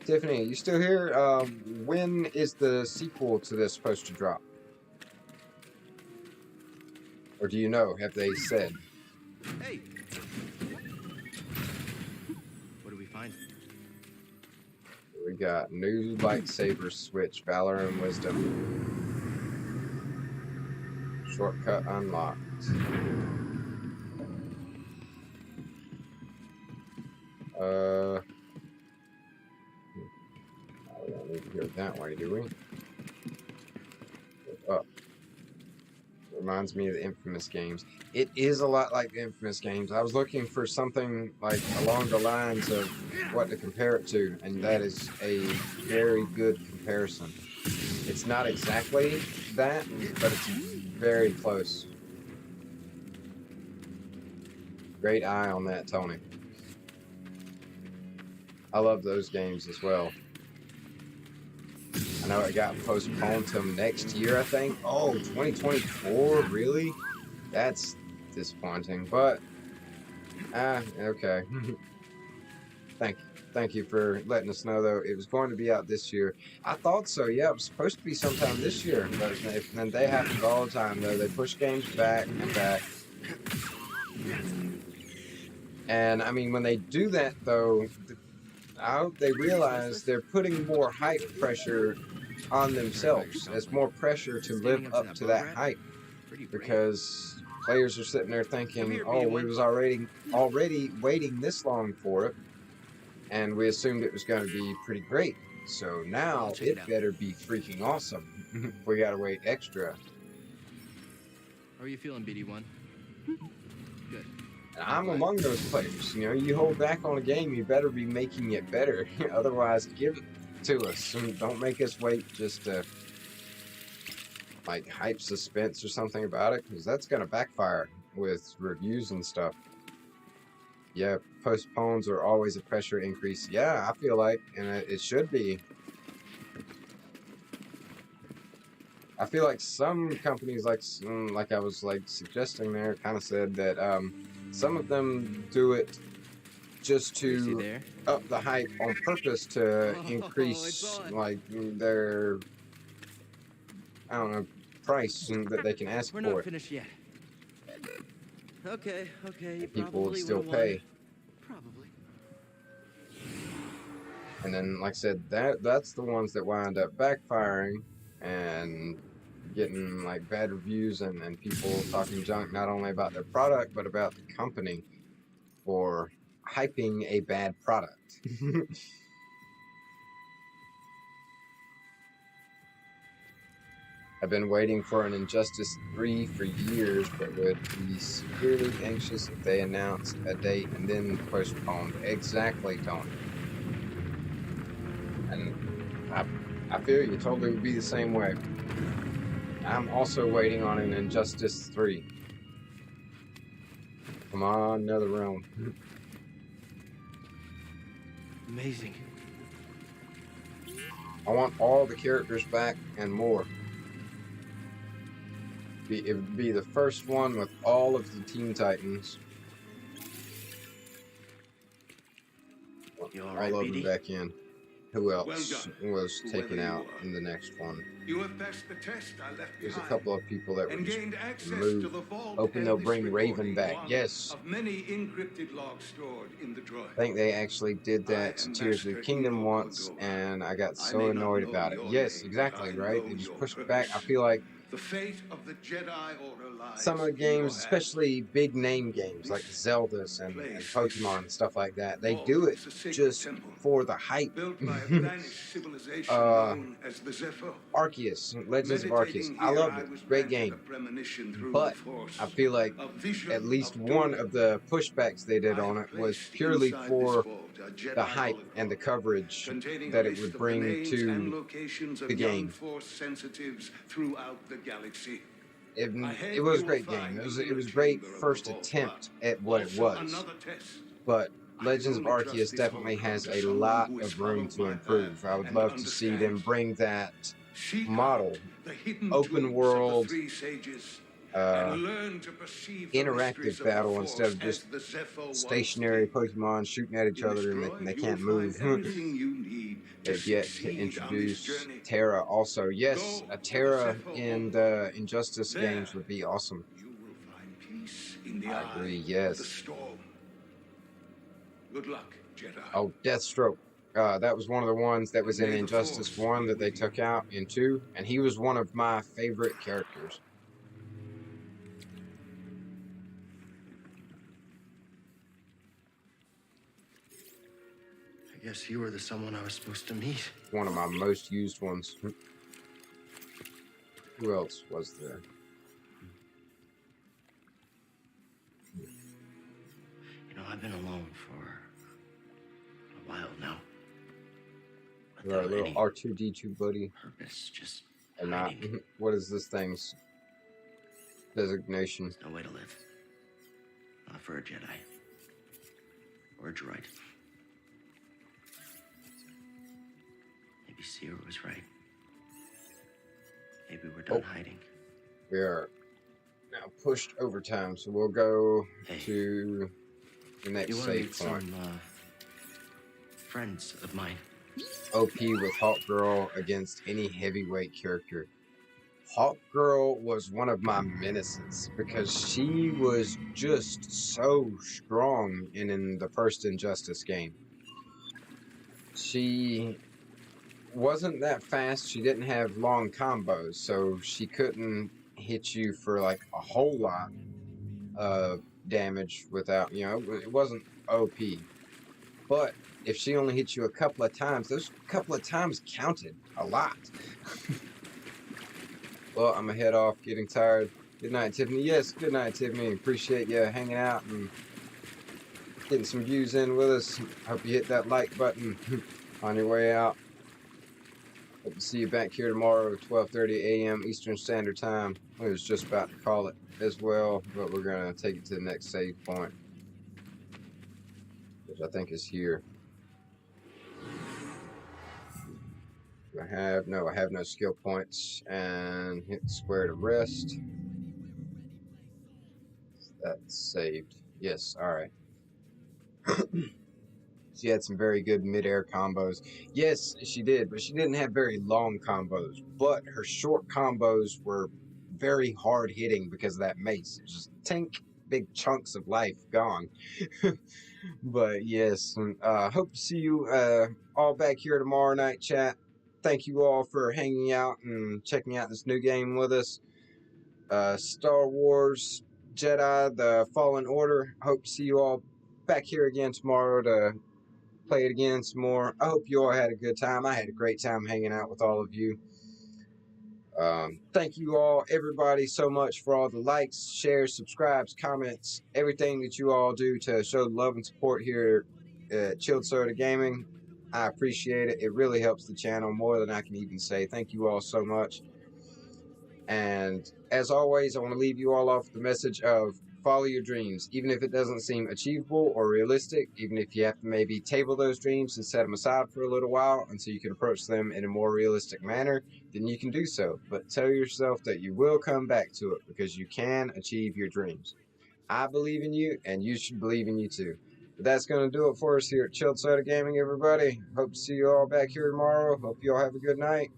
Tiffany, you still here? When is the sequel to this supposed to drop? Or do you know? Have they said? Hey! What do we find? We got new lightsaber switch, valor and wisdom. Shortcut unlocked. We don't need to go that way, do we? Up. Reminds me of the Infamous games. It is a lot like the Infamous games. I was looking for something like along the lines of what to compare it to, and that is a very good comparison. It's not exactly that, but it's very close. Great eye on that, Tony. I love those games as well. And know it got postponed till next year, I think. Oh, 2024? Really? That's disappointing, but okay. Thank you for letting us know, though. It was going to be out this year. I thought so. Yeah, it was supposed to be sometime this year, but then they happen all the time, though. They push games back and back. And I mean, when they do that, though, I hope they realize they're putting more hype pressure on themselves. It's more pressure to live up to that hype, because players are sitting there thinking, "Oh, we was already waiting this long for it, and we assumed it was going to be pretty great. So now it better be freaking awesome. We gotta wait extra." How are you feeling, Pt.1? Good. And I'm among those players. You know, you hold back on a game, you better be making it better. Otherwise, give it to us. And don't make us wait just to like hype suspense or something about it, because that's gonna backfire with reviews and stuff. Yeah, postpones are always a pressure increase. Yeah, I feel like, and it should be. I feel like some companies, like I was like suggesting there, kind of said that some of them do it just to up the hype on purpose to increase like their, I don't know, price that they can ask We're for not it. finished yet. Okay, you People would probably still would've won. pay. Probably. And then, like I said, that's the ones that wind up backfiring and getting like bad reviews and people talking junk not only about their product but about the company for hyping a bad product. I've been waiting for an Injustice 3 for years, but would be severely anxious if they announced a date and then postponed. Exactly, Tony. And I feel you totally would be the same way. I'm also waiting on an Injustice 3. Come on, another realm. Amazing. I want all the characters back and more. It would be the first one with all of the Teen Titans. You All alright, of them BD? back in. Who else Well done, was whoever taken you out are. in the next one? You have passed the test I left There's a behind. couple of people that were And just gained access to removed. the vault. Hoping they'll bring Raven back. One Yes. of many encrypted logs stored in the droid. I think they actually did that to Tears of the Kingdom once, and I got so annoyed about it. Yes, exactly, right? They just pushed back. I feel like the fate of the Jedi Order lies some of the in your games, hands. especially big name games like Zelda's and Pokemon and stuff like that, they do it just for the hype. Built by a vanished civilization known as the Zephyr. Arceus, Legends of Arceus. Meditating I here, loved it. was Great granted game. a premonition through But the Force, I feel like a vision at least of one doom. of the pushbacks they did I on have it was placed purely inside for this vault a Jedi the hype and the hologram coverage containing that a it list would of bring the names and to locations of the young game. Force sensitives throughout the galaxy. It was a great game. It was a great first attempt at what it was. But Legends of Arceus definitely has a lot of room to improve. I would love to see them bring that model, open world, interactive battle instead of just stationary Pokemon shooting at each other and they can't move. They've yet to introduce Terra also. Yes, a Terra in the Injustice games would be awesome. You will find peace in the I agree, eye yes. of the storm. Good luck, Jedi. Oh, Deathstroke. That was one of the ones that was in Injustice 1 that they took out in 2, and he was one of my favorite characters. I guess you were the someone I was supposed to meet. One of my most used ones. Who else was there? You know, I've been alone for a while now. Our little R2-D2 buddy. Purpose, just Or not. hiding. What is this thing's designation? No way to live. Not for a Jedi. Or a droid. Maybe Seer was right. Maybe we're done hiding. We are now pushed overtime, so we'll go Hey, to the you next want to meet save point. some friends of mine? OP with Hawk Girl against any heavyweight character. Hawk Girl was one of my menaces because she was just so strong in the first Injustice game. She wasn't that fast. She didn't have long combos, so she couldn't hit you for like a whole lot of damage without, it wasn't OP. But if she only hit you a couple of times, those couple of times counted a lot. Well, I'm gonna head off, getting tired. Good night, Tiffany. Yes, good night, Tiffany. Appreciate you hanging out and getting some views in with us. Hope you hit that like button on your way out. Hope to see you back here tomorrow, 12:30 a.m. Eastern Standard Time. I was just about to call it as well, but we're gonna take it to the next save point, which I think is here. I have no skill points, and hit square to rest. That's saved. Yes, all right. She had some very good mid-air combos. Yes, she did, but she didn't have very long combos. But her short combos were very hard hitting because of that mace. It just tink, big chunks of life gone. But yes, hope to see you all back here tomorrow night, chat. Thank you all for hanging out and checking out this new game with us. Star Wars Jedi, The Fallen Order. Hope to see you all back here again tomorrow to play it again some more. I hope you all had a good time. I had a great time hanging out with all of you. Thank you all, everybody, so much for all the likes, shares, subscribes, comments, everything that you all do to show love and support here at Chilled Soda Gaming. I appreciate it. It really helps the channel more than I can even say. Thank you all so much. And as always, I want to leave you all off with the message of follow your dreams, even if it doesn't seem achievable or realistic, even if you have to maybe table those dreams and set them aside for a little while until you can approach them in a more realistic manner, then you can do so. But tell yourself that you will come back to it because you can achieve your dreams. I believe in you, and you should believe in you too. But that's going to do it for us here at Chilled Soda Gaming, everybody. Hope to see you all back here tomorrow. Hope you all have a good night.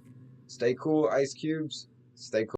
Stay cool, Ice Cubes. Stay cool.